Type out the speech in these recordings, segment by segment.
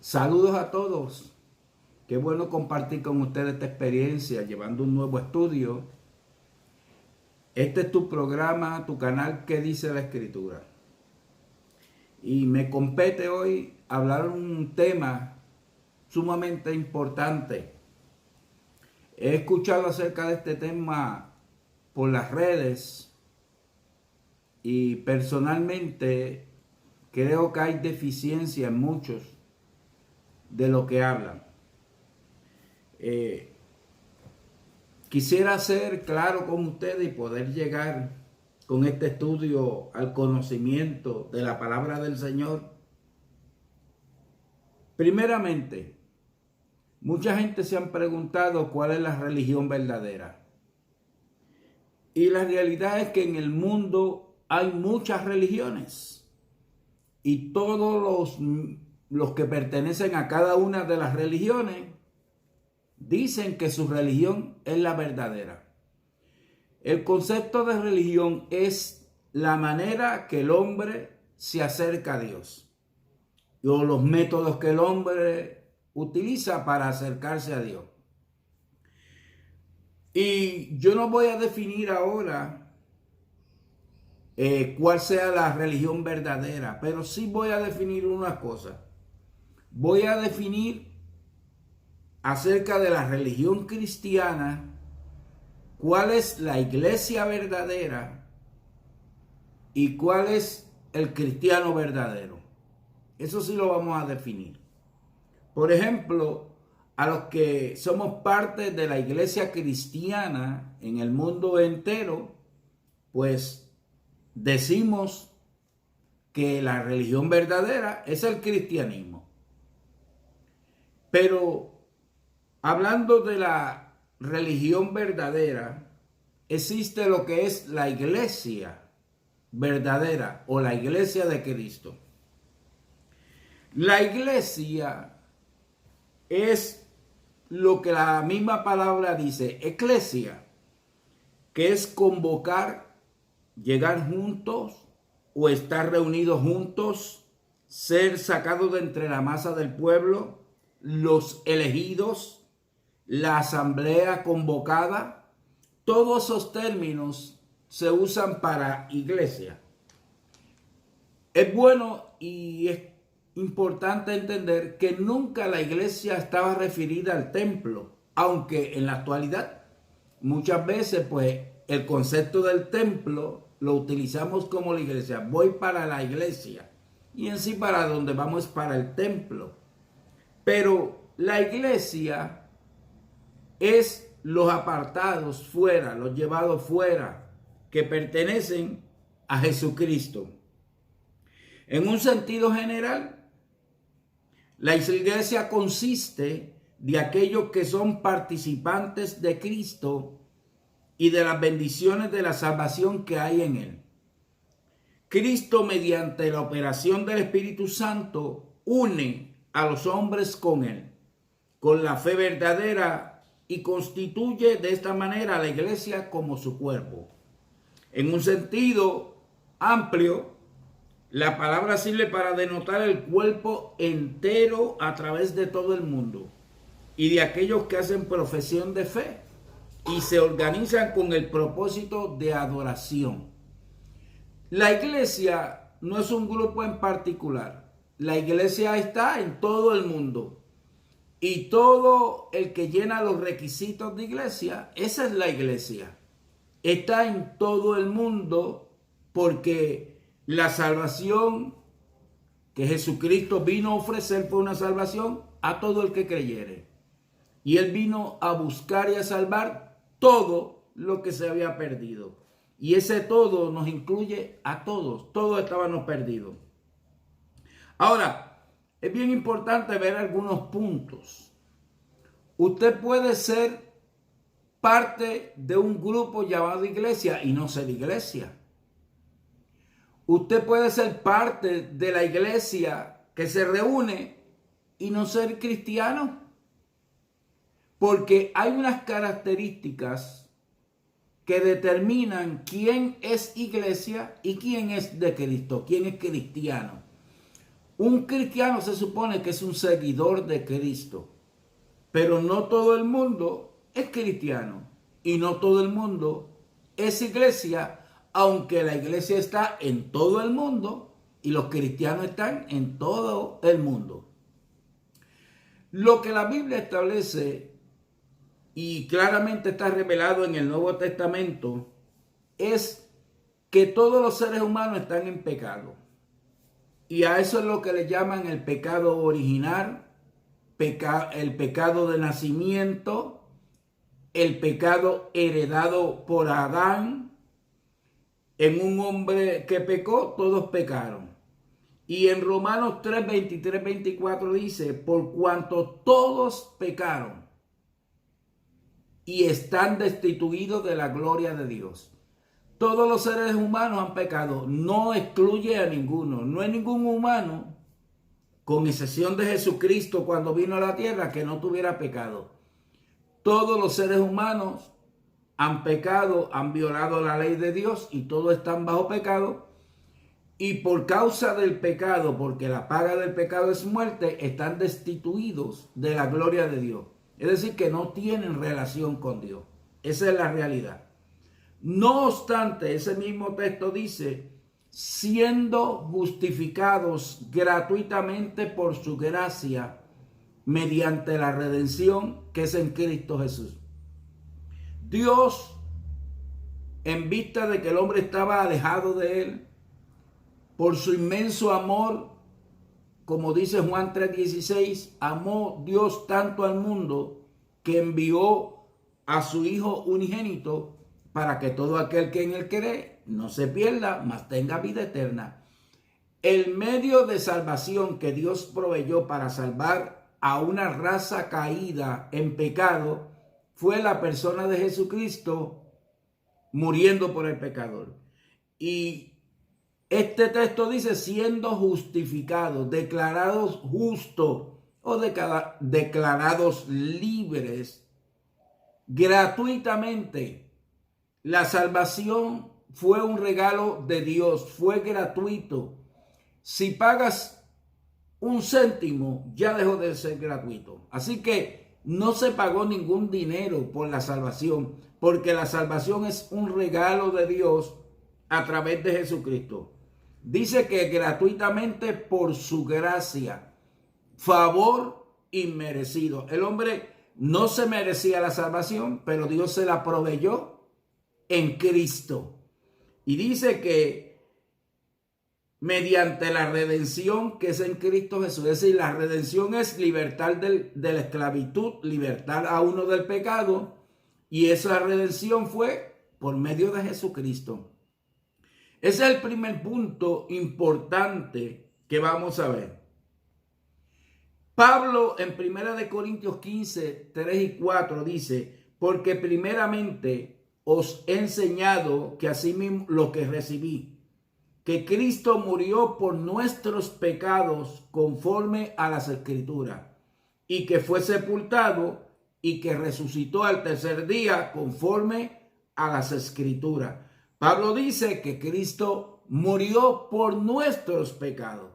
Saludos a todos. Qué bueno compartir con ustedes esta experiencia, llevando un nuevo estudio. Este es tu programa, tu canal ¿Qué dice la Escritura? Y me compete hoy hablar un tema sumamente importante. He escuchado acerca de este tema por las redes y personalmente creo que hay deficiencia en muchos de lo que hablan. Quisiera ser claro con ustedes y poder llegar con este estudio al conocimiento de la palabra del Señor. Primeramente, mucha gente se han preguntado cuál es la religión verdadera. Y la realidad es que en el mundo hay muchas religiones. Y todos los que pertenecen a cada una de las religiones dicen que su religión es la verdadera. El concepto de religión es la manera que el hombre se acerca a Dios o los métodos que el hombre utiliza para acercarse a Dios. Y yo no voy a definir ahora cuál sea la religión verdadera, pero sí voy a definir una cosa. Voy a definir acerca de la religión cristiana cuál es la iglesia verdadera y cuál es el cristiano verdadero. Eso sí lo vamos a definir. Por ejemplo, a los que somos parte de la iglesia cristiana en el mundo entero, pues decimos que la religión verdadera es el cristianismo. Pero hablando de la religión verdadera, existe lo que es la iglesia verdadera o la iglesia de Cristo. La iglesia es lo que la misma palabra dice, eclesia, que es convocar, llegar juntos o estar reunidos juntos, ser sacados de entre la masa del pueblo, los elegidos, la asamblea convocada. Todos esos términos se usan para iglesia. Es bueno y es importante entender que nunca la iglesia estaba referida al templo, aunque en la actualidad muchas veces pues el concepto del templo lo utilizamos como la iglesia. Voy para la iglesia y en sí para donde vamos es para el templo. Pero la iglesia es los apartados fuera, los llevados fuera, que pertenecen a Jesucristo. En un sentido general, la iglesia consiste de aquellos que son participantes de Cristo y de las bendiciones de la salvación que hay en él. Cristo, mediante la operación del Espíritu Santo, une a los hombres con él, con la fe verdadera, y constituye de esta manera a la iglesia como su cuerpo. En un sentido amplio, la palabra sirve para denotar el cuerpo entero a través de todo el mundo y de aquellos que hacen profesión de fe y se organizan con el propósito de adoración. La iglesia no es un grupo en particular. La iglesia está en todo el mundo. Y todo el que llena los requisitos de iglesia, esa es la iglesia. Está en todo el mundo porque la salvación que Jesucristo vino a ofrecer fue una salvación a todo el que creyere. Y Él vino a buscar y a salvar todo lo que se había perdido. Y ese todo nos incluye a todos. Todos estábamos perdidos. Ahora, es bien importante ver algunos puntos. Usted puede ser parte de un grupo llamado iglesia y no ser iglesia. Usted puede ser parte de la iglesia que se reúne y no ser cristiano. Porque hay unas características que determinan quién es iglesia y quién es de Cristo, quién es cristiano. Un cristiano se supone que es un seguidor de Cristo, pero no todo el mundo es cristiano y no todo el mundo es iglesia, aunque la iglesia está en todo el mundo y los cristianos están en todo el mundo. Lo que la Biblia establece y claramente está revelado en el Nuevo Testamento es que todos los seres humanos están en pecado. Y a eso es lo que le llaman el pecado original, el pecado de nacimiento, el pecado heredado por Adán. En un hombre que pecó, todos pecaron. Y en Romanos 3, 23, 24 dice, por cuanto todos pecaron y están destituidos de la gloria de Dios. Todos los seres humanos han pecado, no excluye a ninguno, no hay ningún humano, con excepción de Jesucristo cuando vino a la tierra, que no tuviera pecado. Todos los seres humanos han pecado, han violado la ley de Dios y todos están bajo pecado. Y por causa del pecado, porque la paga del pecado es muerte, están destituidos de la gloria de Dios. Es decir, que no tienen relación con Dios. Esa es la realidad. No obstante, ese mismo texto dice, siendo justificados gratuitamente por su gracia, mediante la redención que es en Cristo Jesús. Dios, en vista de que el hombre estaba alejado de él, por su inmenso amor, como dice Juan 3:16, amó Dios tanto al mundo que envió a su Hijo unigénito para que todo aquel que en él cree no se pierda, mas tenga vida eterna. El medio de salvación que Dios proveyó para salvar a una raza caída en pecado fue la persona de Jesucristo muriendo por el pecador. Y este texto dice siendo justificados, declarados justos o declarados libres gratuitamente. La salvación fue un regalo de Dios, fue gratuito. Si pagas un céntimo, ya dejó de ser gratuito. Así que no se pagó ningún dinero por la salvación, porque la salvación es un regalo de Dios a través de Jesucristo. Dice que gratuitamente por su gracia, favor inmerecido. El hombre no se merecía la salvación, pero Dios se la proveyó en Cristo. Y dice que mediante la redención que es en Cristo Jesús, es decir, la redención es libertad de la esclavitud, libertad a uno del pecado, y esa redención fue por medio de Jesucristo. Ese es el primer punto importante que vamos a ver. Pablo en 1 Corintios 15, 3 y 4 dice, porque primeramente os he enseñado que asimismo lo que recibí, que Cristo murió por nuestros pecados conforme a las Escrituras, y que fue sepultado y que resucitó al tercer día conforme a las Escrituras. Pablo dice que Cristo murió por nuestros pecados.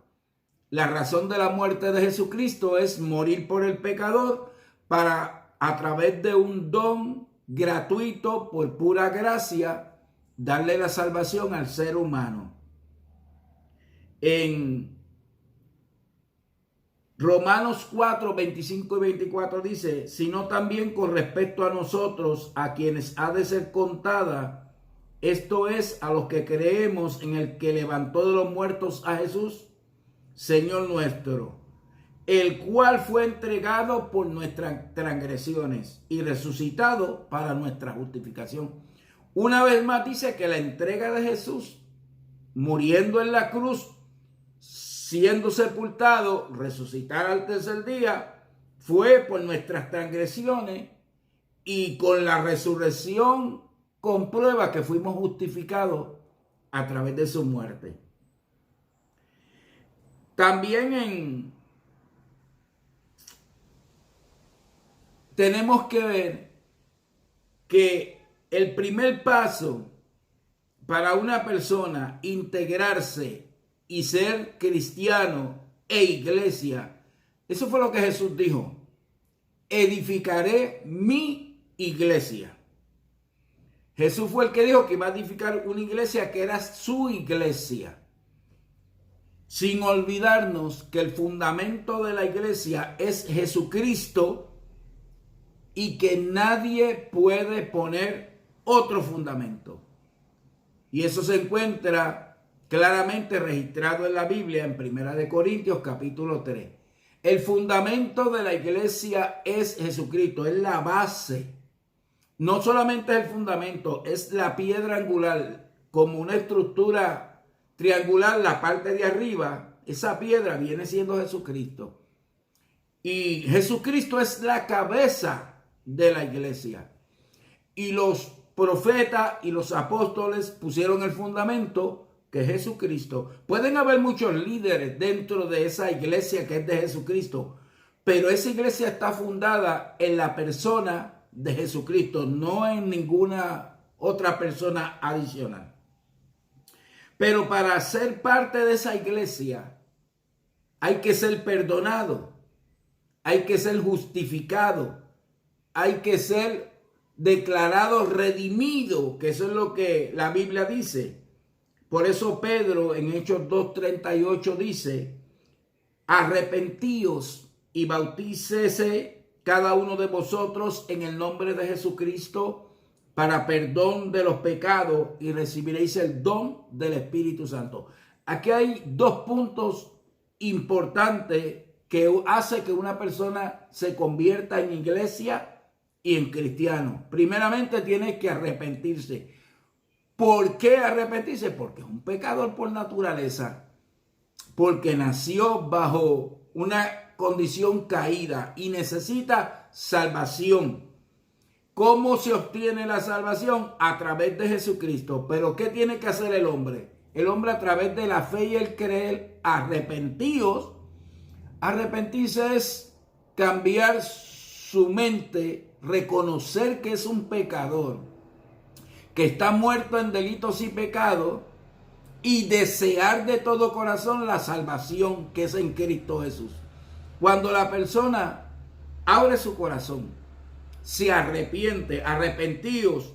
La razón de la muerte de Jesucristo es morir por el pecador para, a través de un don gratuito, por pura gracia, darle la salvación al ser humano. En Romanos 4, 25 y 24 dice, sino también con respecto a nosotros, a quienes ha de ser contada, esto es, a los que creemos en el que levantó de los muertos a Jesús, Señor nuestro, el cual fue entregado por nuestras transgresiones y resucitado para nuestra justificación. Una vez más dice que la entrega de Jesús, muriendo en la cruz, siendo sepultado, resucitar al tercer día, fue por nuestras transgresiones, y con la resurrección comprueba que fuimos justificados a través de su muerte. También tenemos que ver que el primer paso para una persona integrarse y ser cristiano e iglesia. Eso fue lo que Jesús dijo. Edificaré mi iglesia. Jesús fue el que dijo que iba a edificar una iglesia que era su iglesia. Sin olvidarnos que el fundamento de la iglesia es Jesucristo y que nadie puede poner otro fundamento. Y eso se encuentra claramente registrado en la Biblia en 1 Corintios capítulo 3. El fundamento de la iglesia es Jesucristo, es la base. No solamente es el fundamento, es la piedra angular, como una estructura triangular, la parte de arriba, esa piedra viene siendo Jesucristo. Y Jesucristo es la cabeza de la iglesia. Y los profetas y los apóstoles pusieron el fundamento, que es Jesucristo. Pueden haber muchos líderes dentro de esa iglesia que es de Jesucristo, pero esa iglesia está fundada en la persona de Jesucristo, no en ninguna otra persona adicional. Pero para ser parte de esa iglesia hay que ser perdonado, hay que ser justificado, hay que ser declarado redimido, que eso es lo que la Biblia dice. Por eso Pedro en Hechos 2:38 dice: arrepentíos y bautícese cada uno de vosotros en el nombre de Jesucristo para perdón de los pecados y recibiréis el don del Espíritu Santo. Aquí hay dos puntos importantes que hace que una persona se convierta en iglesia y en cristiano. Primeramente tiene que arrepentirse. ¿Por qué arrepentirse? Porque es un pecador por naturaleza, porque nació bajo una condición caída y necesita salvación. ¿Cómo se obtiene la salvación? A través de Jesucristo. ¿Pero qué tiene que hacer el hombre? El hombre, a través de la fe y el creer, arrepentíos. Arrepentirse es cambiar su mente, reconocer que es un pecador, que está muerto en delitos y pecados, y desear de todo corazón la salvación que es en Cristo Jesús. Cuando la persona abre su corazón, se arrepiente, arrepentíos,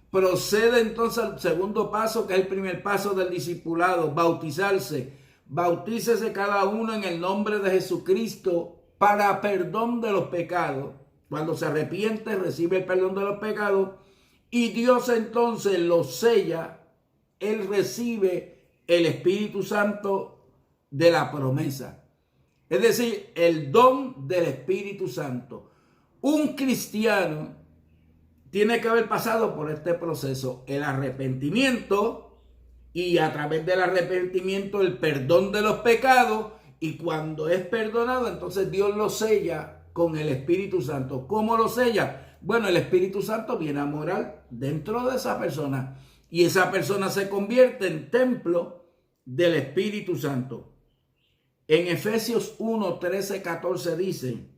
procede entonces al segundo paso, que es el primer paso del discipulado, bautizarse. Bautícese cada uno en el nombre de Jesucristo para perdón de los pecados. Cuando se arrepiente, recibe el perdón de los pecados. Y Dios entonces lo sella, Él recibe el Espíritu Santo de la promesa. Es decir, el don del Espíritu Santo. Un cristiano tiene que haber pasado por este proceso, el arrepentimiento, y a través del arrepentimiento el perdón de los pecados, y cuando es perdonado, entonces Dios lo sella con el Espíritu Santo. ¿Cómo lo sella? Bueno, el Espíritu Santo viene a morar dentro de esa persona y esa persona se convierte en templo del Espíritu Santo. En Efesios 1, 13, 14 dice: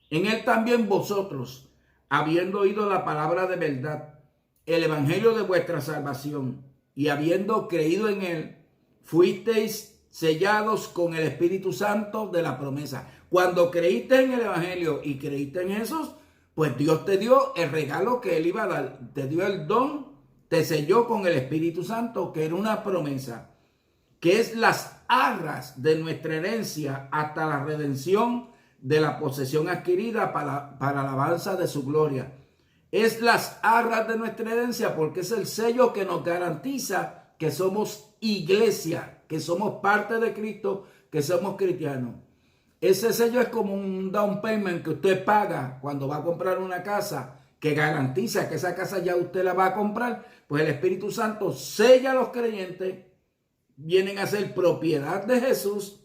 en él también vosotros, habiendo oído la palabra de verdad, el evangelio de vuestra salvación, y habiendo creído en él, fuisteis sellados con el Espíritu Santo de la promesa. Cuando creíste en el evangelio y creíste en Jesús, pues Dios te dio el regalo que Él iba a dar. Te dio el don, te selló con el Espíritu Santo, que era una promesa, que es las arras de nuestra herencia hasta la redención de la posesión adquirida para alabanza de su gloria. Es las arras de nuestra herencia porque es el sello que nos garantiza que somos iglesia, que somos parte de Cristo, que somos cristianos. Ese sello es como un down payment que usted paga cuando va a comprar una casa, que garantiza que esa casa ya usted la va a comprar. Pues el Espíritu Santo sella a los creyentes, vienen a ser propiedad de Jesús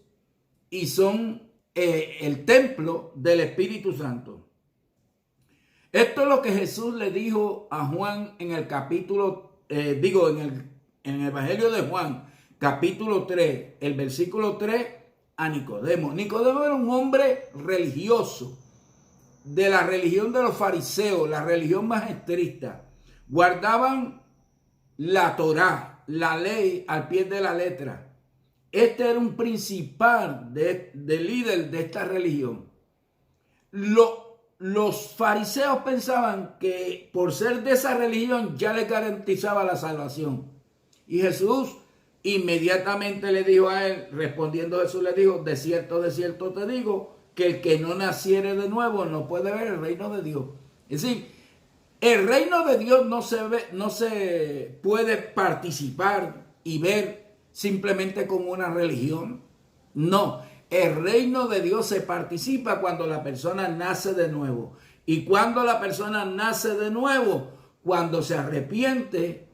y son el templo del Espíritu Santo. Esto es lo que Jesús le dijo a Juan en el capítulo, en el Evangelio de Juan, capítulo 3, el versículo 3, a Nicodemo. Nicodemo era un hombre religioso, de la religión de los fariseos, la religión más estricta. Guardaban la Torá, la ley al pie de la letra. Este era un principal de líder de esta religión. Los fariseos pensaban que por ser de esa religión ya les garantizaba la salvación. Y Jesús inmediatamente le dijo a él, respondiendo Jesús le dijo, de cierto te digo, que el que no naciere de nuevo no puede ver el reino de Dios. Es decir, el reino de Dios no se puede participar y ver simplemente con una religión. No, el reino de Dios se participa cuando la persona nace de nuevo. Y cuando la persona nace de nuevo, cuando se arrepiente,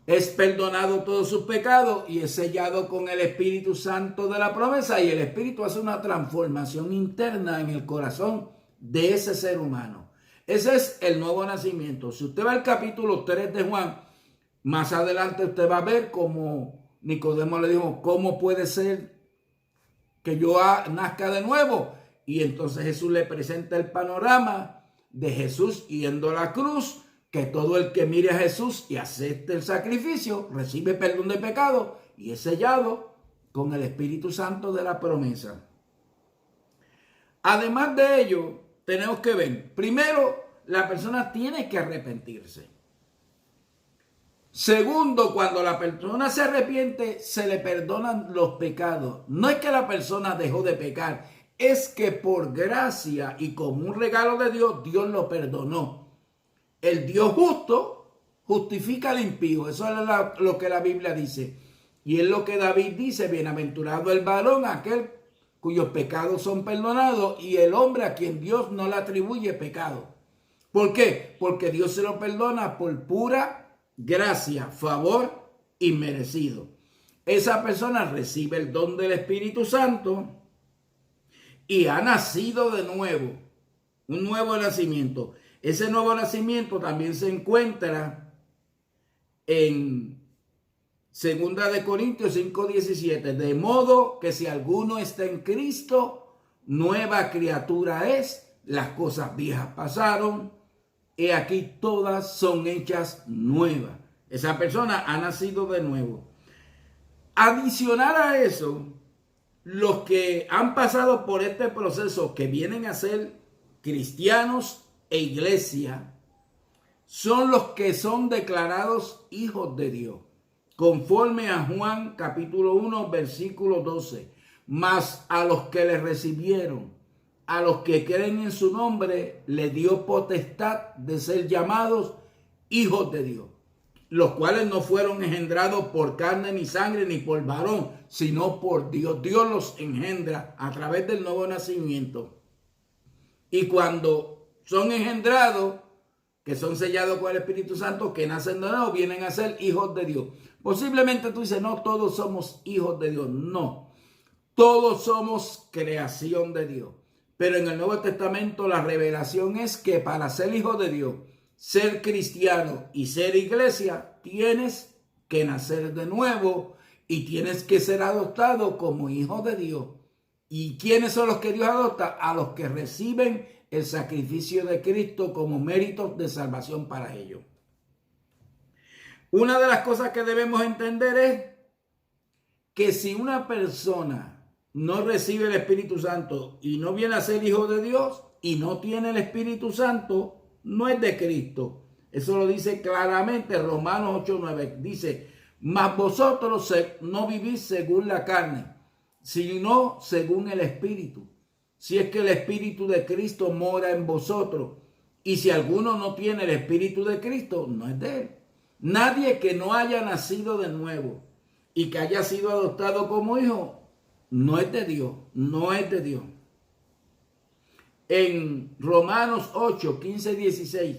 es perdonado todos sus pecados y es sellado con el Espíritu Santo de la promesa, y el Espíritu hace una transformación interna en el corazón de ese ser humano. Ese es el nuevo nacimiento. Si usted va al capítulo 3 de Juan, más adelante usted va a ver cómo Nicodemo le dijo, ¿cómo puede ser que yo nazca de nuevo? Y entonces Jesús le presenta el panorama de Jesús yendo a la cruz, que todo el que mire a Jesús y acepte el sacrificio recibe perdón de pecado y es sellado con el Espíritu Santo de la promesa. Además de ello, tenemos que ver, primero, la persona tiene que arrepentirse. Segundo, cuando la persona se arrepiente, se le perdonan los pecados. No es que la persona dejó de pecar, es que por gracia y como un regalo de Dios, Dios lo perdonó. El Dios justo justifica al impío. Eso es lo que la Biblia dice. Y es lo que David dice, bienaventurado el varón, aquel cuyos pecados son perdonados, y el hombre a quien Dios no le atribuye pecado. ¿Por qué? Porque Dios se lo perdona por pura gracia, favor inmerecido. Esa persona recibe el don del Espíritu Santo y ha nacido de nuevo, un nuevo nacimiento. Ese nuevo nacimiento también se encuentra en 2 de Corintios 5:17. De modo que si alguno está en Cristo, nueva criatura es. Las cosas viejas pasaron, y aquí todas son hechas nuevas. Esa persona ha nacido de nuevo. Adicional a eso, los que han pasado por este proceso, que vienen a ser cristianos e iglesia, son los que son declarados hijos de Dios, conforme a Juan capítulo 1 versículo 12. Mas a los que le recibieron, a los que creen en su nombre, le dio potestad de ser llamados hijos de Dios, los cuales no fueron engendrados por carne ni sangre ni por varón, sino por Dios. Dios los engendra a través del nuevo nacimiento. Y cuando son engendrados, que son sellados con el Espíritu Santo, que nacen de nuevo, vienen a ser hijos de Dios. Posiblemente tú dices, no, todos somos hijos de Dios. No, todos somos creación de Dios. Pero en el Nuevo Testamento la revelación es que para ser hijo de Dios, ser cristiano y ser iglesia, tienes que nacer de nuevo y tienes que ser adoptado como hijo de Dios. ¿Y quiénes son los que Dios adopta? A los que reciben el sacrificio de Cristo como mérito de salvación para ellos. Una de las cosas que debemos entender es que si una persona no recibe el Espíritu Santo y no viene a ser hijo de Dios y no tiene el Espíritu Santo, no es de Cristo. Eso lo dice claramente Romanos 8:9. Dice, mas vosotros no vivís según la carne, sino según el Espíritu. Si es que el Espíritu de Cristo mora en vosotros. Y si alguno no tiene el Espíritu de Cristo, no es de él. Nadie que no haya nacido de nuevo y que haya sido adoptado como hijo, no es de Dios, no es de Dios. En Romanos 8, 15, 16,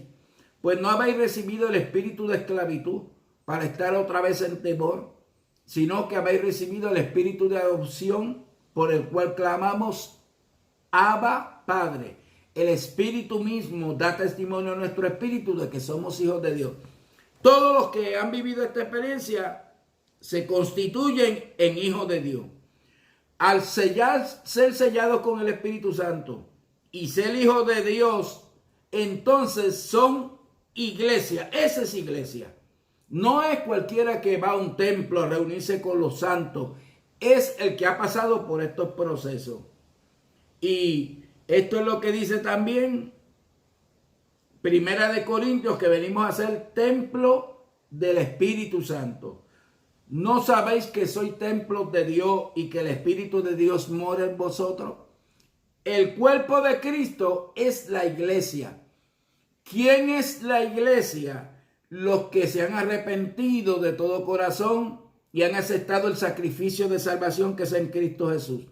pues no habéis recibido el espíritu de esclavitud para estar otra vez en temor, sino que habéis recibido el espíritu de adopción por el cual clamamos, Abba, Padre. El Espíritu mismo da testimonio a nuestro espíritu de que somos hijos de Dios. Todos los que han vivido esta experiencia se constituyen en hijos de Dios. Al ser sellados con el Espíritu Santo y ser hijos de Dios, entonces son iglesia. Esa es iglesia. No es cualquiera que va a un templo a reunirse con los santos. es el que ha pasado por estos procesos. Y esto es lo que dice también Primera de Corintios, que venimos a ser templo del Espíritu Santo. ¿No sabéis que soy templo de Dios y que el Espíritu de Dios mora en vosotros? El cuerpo de Cristo es la iglesia. ¿Quién es la iglesia? Los que se han arrepentido de todo corazón y han aceptado el sacrificio de salvación que es en Cristo Jesús.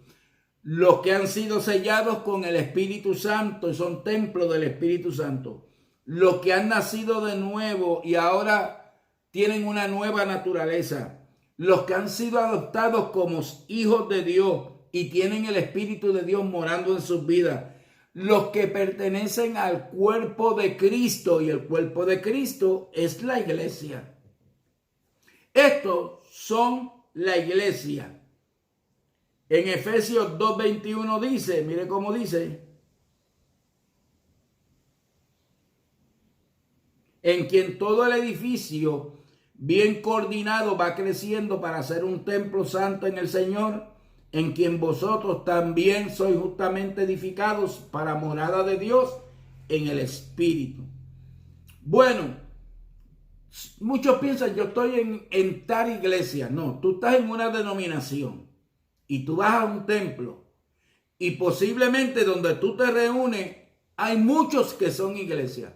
Los que han sido sellados con el Espíritu Santo y son templo del Espíritu Santo. Los que han nacido de nuevo y ahora tienen una nueva naturaleza. Los que han sido adoptados como hijos de Dios y tienen el Espíritu de Dios morando en sus vidas. Los que pertenecen al cuerpo de Cristo, y el cuerpo de Cristo es la iglesia. Estos son la iglesia. En Efesios 2:21 dice, mire cómo dice, en quien todo el edificio bien coordinado va creciendo para ser un templo santo en el Señor, en quien vosotros también sois justamente edificados para morada de Dios en el Espíritu. Bueno, muchos piensan, yo estoy en tal iglesia. No, tú estás en una denominación y tú vas a un templo y posiblemente donde tú te reúnes hay muchos que son iglesias.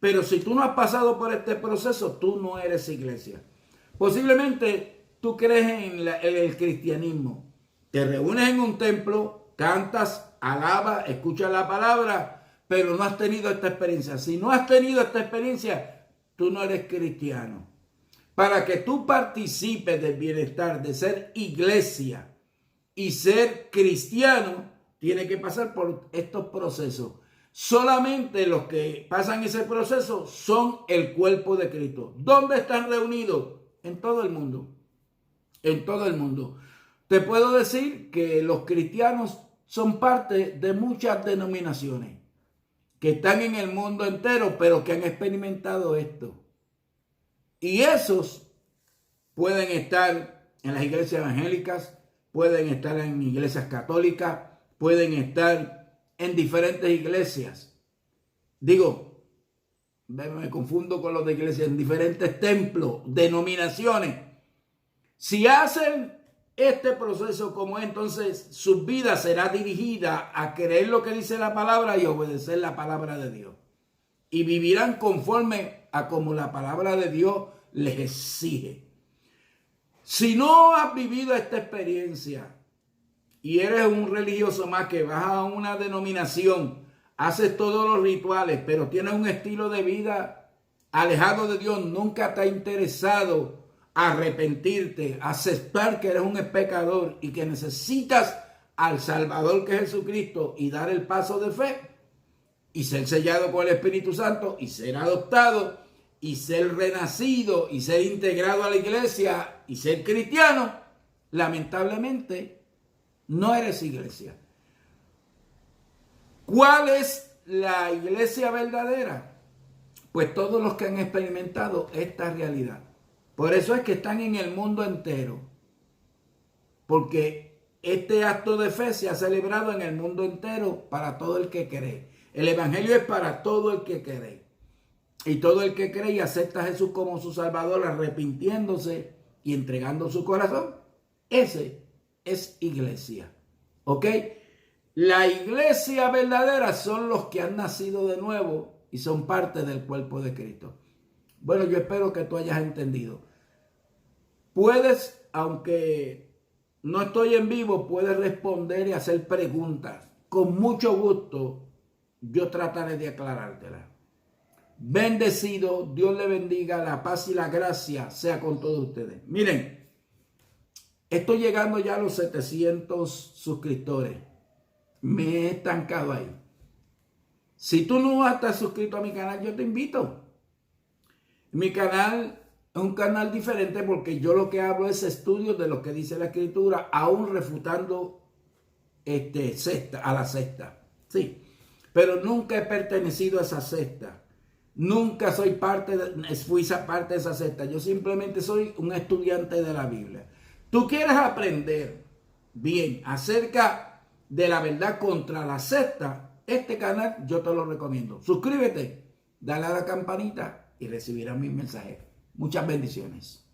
Pero si tú no has pasado por este proceso, tú no eres iglesia. Posiblemente tú crees en el cristianismo. Te reúnes en un templo, cantas, alabas, escuchas la palabra, pero no has tenido esta experiencia. Si no has tenido esta experiencia, tú no eres cristiano. Para que tú participes del bienestar de ser iglesia y ser cristiano, tiene que pasar por estos procesos. Solamente los que pasan ese proceso son el cuerpo de Cristo. ¿Dónde están reunidos? En todo el mundo. En todo el mundo. Te puedo decir que los cristianos son parte de muchas denominaciones que están en el mundo entero, pero que han experimentado esto. Y esos pueden estar en las iglesias evangélicas, pueden estar en iglesias católicas, pueden estar en diferentes iglesias. Digo, me confundo con los de iglesias, en diferentes templos, denominaciones. Si hacen este proceso como es, entonces su vida será dirigida a creer lo que dice la palabra y obedecer la palabra de Dios. Y vivirán conforme a como la palabra de Dios les exige. Si no has vivido esta experiencia y eres un religioso más que vas a una denominación, haces todos los rituales, pero tienes un estilo de vida alejado de Dios, nunca te ha interesado arrepentirte, aceptar que eres un pecador y que necesitas al Salvador que es Jesucristo y dar el paso de fe y ser sellado con el Espíritu Santo y ser adoptado y ser renacido y ser integrado a la iglesia y ser cristiano, lamentablemente no eres iglesia. ¿Cuál es la iglesia verdadera? Pues todos los que han experimentado esta realidad. Por eso es que están en el mundo entero. Porque este acto de fe se ha celebrado en el mundo entero para todo el que cree. El evangelio es para todo el que cree. Y todo el que cree y acepta a Jesús como su Salvador, arrepintiéndose y entregando su corazón, ese es iglesia. ¿Ok? La iglesia verdadera son los que han nacido de nuevo y son parte del cuerpo de Cristo. Bueno, yo espero que tú hayas entendido. Puedes, aunque no estoy en vivo, puedes responder y hacer preguntas. Con mucho gusto, yo trataré de aclarártelas. Bendecido, Dios le bendiga, la paz y la gracia sea con todos ustedes. Miren, estoy llegando ya a los 700 suscriptores. Me he estancado ahí. Si tú no estás suscrito a mi canal, yo te invito. Mi canal es un canal diferente porque yo lo que hablo es estudios de lo que dice la Escritura, aún refutando a la secta. Sí, pero nunca he pertenecido a esa secta. Nunca fui parte de esa secta. Yo simplemente soy un estudiante de la Biblia. Tú quieres aprender bien acerca de la verdad contra la secta, este canal yo te lo recomiendo. Suscríbete, dale a la campanita y recibirás mis mensajes. Muchas bendiciones.